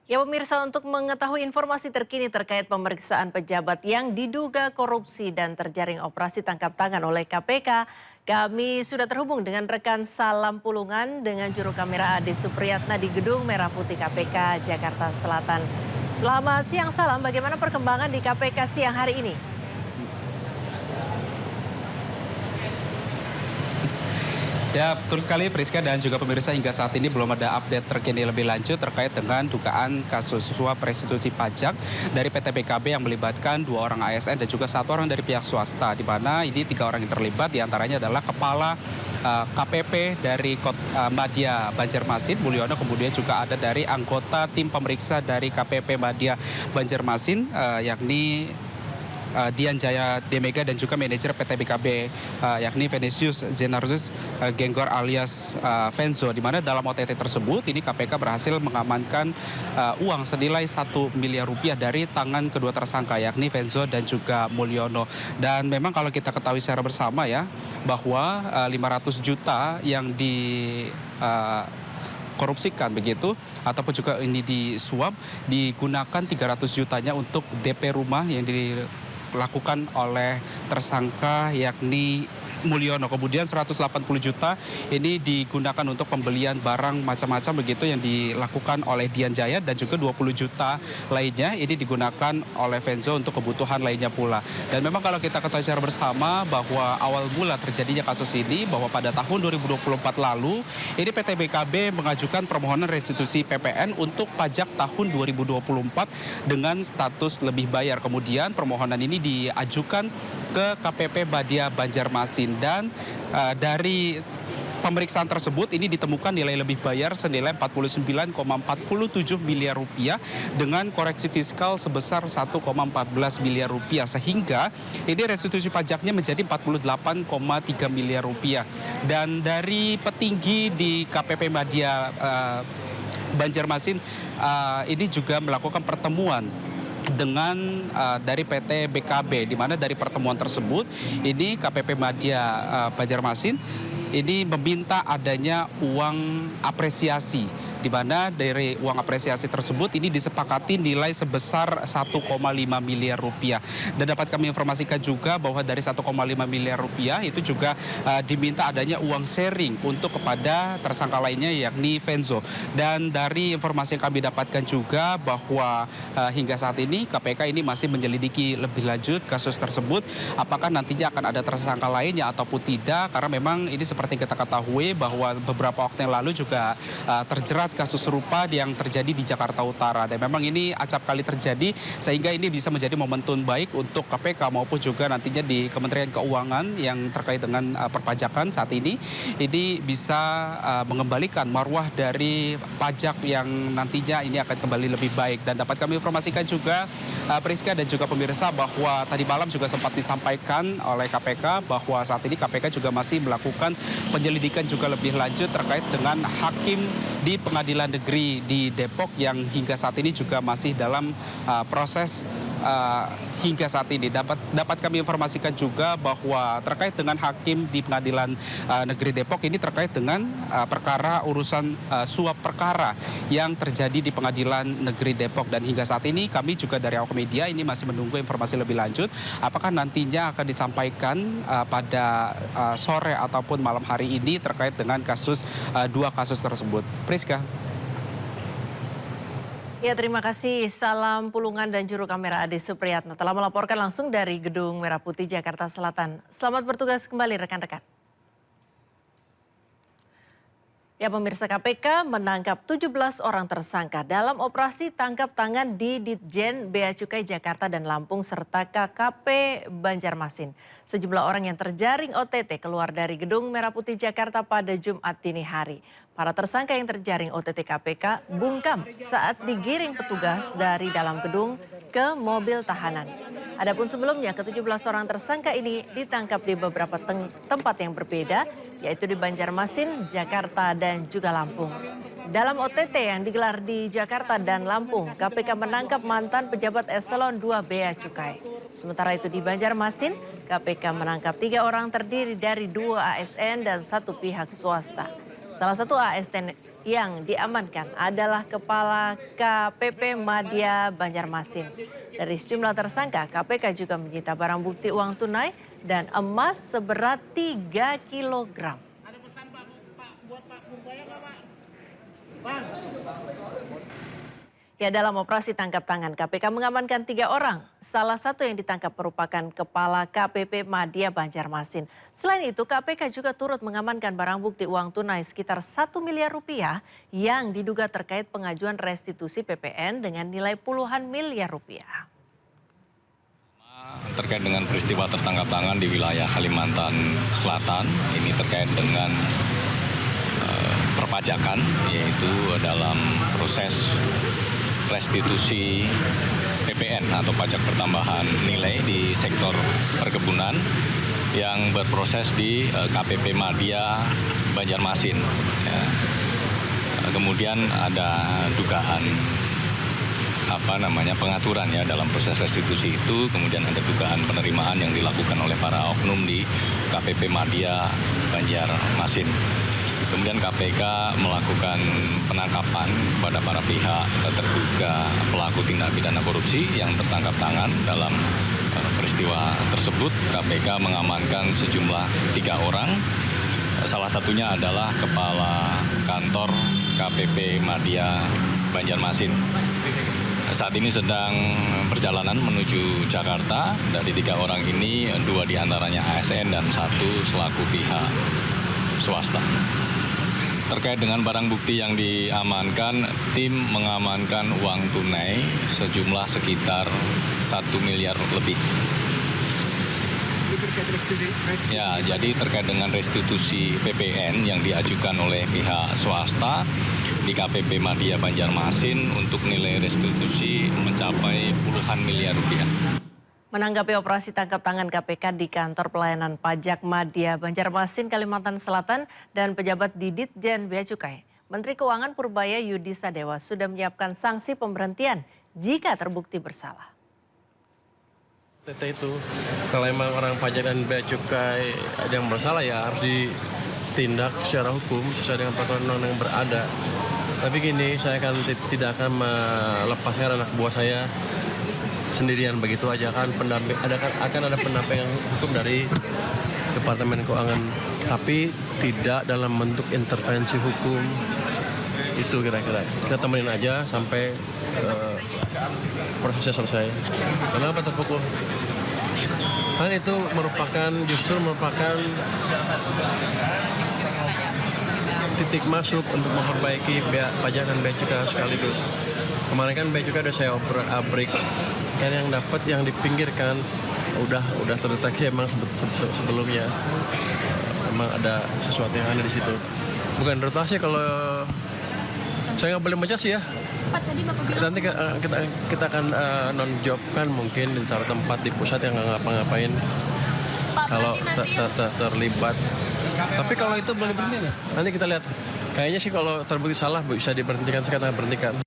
Ya pemirsa, untuk mengetahui informasi terkini terkait pemeriksaan pejabat yang diduga korupsi dan terjaring operasi tangkap tangan oleh KPK, kami sudah terhubung dengan rekan Salam Pulungan dengan juru kamera Ade Supriyatna di Gedung Merah Putih KPK Jakarta Selatan. Selamat siang Salam, bagaimana perkembangan di KPK siang hari ini? Ya, betul sekali Priska dan juga pemirsa, hingga saat ini belum ada update terkini lebih lanjut terkait dengan dugaan kasus suap restitusi pajak dari PT BKB yang melibatkan 2 orang ASN dan juga 1 orang dari pihak swasta, di mana ini 3 orang yang terlibat, diantaranya adalah Kepala KPP dari Madya Banjarmasin, Mulyono, kemudian juga ada dari anggota tim pemeriksa dari KPP Madya Banjarmasin, yakni Dian Jaya Demega, dan juga manajer PT BKB yakni Venesius Zenarzus Genggor alias Venzo, di mana dalam OTT tersebut ini KPK berhasil mengamankan uang senilai 1 miliar rupiah dari tangan kedua tersangka yakni Venzo dan juga Mulyono. Dan memang kalau kita ketahui secara bersama ya, bahwa 500 juta yang korupsikan begitu ataupun juga ini disuap, digunakan 300 jutanya untuk DP rumah yang dilakukan oleh tersangka yakni Mulyono. Kemudian 180 juta ini digunakan untuk pembelian barang macam-macam begitu yang dilakukan oleh Dian Jaya, dan juga 20 juta lainnya ini digunakan oleh Venzo untuk kebutuhan lainnya pula. Dan memang kalau kita ketahui secara bersama bahwa awal mula terjadinya kasus ini, bahwa pada tahun 2024 lalu ini PT BKB mengajukan permohonan restitusi PPN untuk pajak tahun 2024 dengan status lebih bayar. Kemudian permohonan ini diajukan ke KPP Madya Banjarmasin, dan dari pemeriksaan tersebut ini ditemukan nilai lebih bayar senilai 49,47 miliar rupiah dengan koreksi fiskal sebesar 1,14 miliar rupiah, sehingga ini restitusi pajaknya menjadi 48,3 miliar rupiah. Dan dari petinggi di KPP Madya Banjarmasin ini juga melakukan pertemuan dengan dari PT BKB, di mana dari pertemuan tersebut ini KPP Madya Banjarmasin ini meminta adanya uang apresiasi, di mana dari uang apresiasi tersebut ini disepakati nilai sebesar 1,5 miliar rupiah. Dan dapat kami informasikan juga bahwa dari 1,5 miliar rupiah itu juga diminta adanya uang sharing untuk kepada tersangka lainnya yakni Venzo. Dan dari informasi yang kami dapatkan juga bahwa hingga saat ini KPK ini masih menyelidiki lebih lanjut kasus tersebut, apakah nantinya akan ada tersangka lainnya ataupun tidak, karena memang ini seperti kita ketahui bahwa beberapa waktu yang lalu juga terjerat kasus serupa yang terjadi di Jakarta Utara. Dan memang ini acap kali terjadi, sehingga ini bisa menjadi momentum baik untuk KPK maupun juga nantinya di Kementerian Keuangan yang terkait dengan perpajakan saat ini bisa mengembalikan marwah dari pajak yang nantinya ini akan kembali lebih baik. Dan dapat kami informasikan juga Priska dan juga pemirsa, bahwa tadi malam juga sempat disampaikan oleh KPK bahwa saat ini KPK juga masih melakukan penyelidikan juga lebih lanjut terkait dengan hakim di Pengadilan Negeri di Depok yang hingga saat ini juga masih dalam proses hingga saat ini. Dapat kami informasikan juga bahwa terkait dengan hakim di Pengadilan Negeri Depok ini terkait dengan perkara urusan suap perkara yang terjadi di Pengadilan Negeri Depok. Dan hingga saat ini kami juga dari awak media ini masih menunggu informasi lebih lanjut, apakah nantinya akan disampaikan pada sore ataupun malam hari ini terkait dengan dua kasus tersebut. Priska. Ya, terima kasih Salam Pulungan dan juru kamera Ade Supriyatna telah melaporkan langsung dari Gedung Merah Putih Jakarta Selatan. Selamat bertugas kembali rekan-rekan. Ya pemirsa, KPK menangkap 17 orang tersangka dalam operasi tangkap tangan di Ditjen Bea Cukai Jakarta dan Lampung serta KKP Banjarmasin. Sejumlah orang yang terjaring OTT keluar dari Gedung Merah Putih Jakarta pada Jumat dini hari. Para tersangka yang terjaring OTT KPK bungkam saat digiring petugas dari dalam gedung ke mobil tahanan. Adapun sebelumnya ke-17 orang tersangka ini ditangkap di beberapa tempat yang berbeda, yaitu di Banjarmasin, Jakarta, dan juga Lampung. Dalam OTT yang digelar di Jakarta dan Lampung, KPK menangkap mantan pejabat eselon 2 Bea Cukai. Sementara itu di Banjarmasin, KPK menangkap 3 orang terdiri dari 2 ASN dan 1 pihak swasta. Salah satu Yang diamankan adalah Kepala KPP Madya Banjarmasin. Dari sejumlah tersangka, KPK juga menyita barang bukti uang tunai dan emas seberat 3 kilogram. Ya, dalam operasi tangkap tangan, KPK mengamankan 3 orang. Salah satu yang ditangkap merupakan Kepala KPP Madya Banjarmasin. Selain itu, KPK juga turut mengamankan barang bukti uang tunai sekitar 1 miliar rupiah yang diduga terkait pengajuan restitusi PPN dengan nilai puluhan miliar rupiah. Terkait dengan peristiwa tertangkap tangan di wilayah Kalimantan Selatan, ini terkait dengan perpajakan, yaitu dalam proses restitusi PPN atau pajak pertambahan nilai di sektor perkebunan yang berproses di KPP Madya Banjarmasin. Ya. Kemudian ada dugaan pengaturan ya dalam proses restitusi itu, kemudian ada dugaan penerimaan yang dilakukan oleh para oknum di KPP Madya Banjarmasin. Kemudian KPK melakukan penangkapan kepada para pihak terduga pelaku tindak pidana korupsi yang tertangkap tangan dalam peristiwa tersebut. KPK mengamankan sejumlah 3 orang. Salah satunya adalah Kepala Kantor KPP Madya Banjarmasin. Saat ini sedang perjalanan menuju Jakarta. Dari 3 orang ini, 2 diantaranya ASN dan 1 selaku pihak swasta. Terkait dengan barang bukti yang diamankan, tim mengamankan uang tunai sejumlah sekitar 1 miliar lebih. Ya, jadi terkait dengan restitusi PPN yang diajukan oleh pihak swasta di KPP Madya Banjarmasin untuk nilai restitusi mencapai puluhan miliar rupiah. Menanggapi operasi tangkap tangan KPK di kantor pelayanan pajak Madya Banjarmasin, Kalimantan Selatan dan pejabat di Ditjen Bea Cukai, Menteri Keuangan Purbaya Yudi Sadewa sudah menyiapkan sanksi pemberhentian jika terbukti bersalah. Itu kalau memang orang pajak dan bea cukai yang bersalah ya harus ditindak secara hukum sesuai dengan peraturan undang-undang yang berada. Tapi gini, saya tidak akan melepaskan anak buah saya sendirian begitu aja, kan akan ada pendampingan hukum dari Departemen Keuangan, tapi tidak dalam bentuk intervensi hukum. Itu kira-kira kita temenin aja sampai prosesnya selesai. Kenapa terpukul? Kan itu justru merupakan titik masuk untuk memperbaiki pajak dan bea cukai sekaligus. Kemarin kan bea cukai udah saya break, kan yang dapat yang dipinggirkan udah terdeteksi emang sebelumnya emang ada sesuatu yang ada di situ. Bukan rotasi, kalau saya nggak boleh baca sih ya. Nanti kita akan non-job kan mungkin di salah tempat di pusat yang nggak ngapa-ngapain kalau terlibat. Tapi kalau itu boleh berhenti, nanti kita lihat. Kayaknya sih kalau terbukti salah bisa diberhentikan, sekarang berhentikan.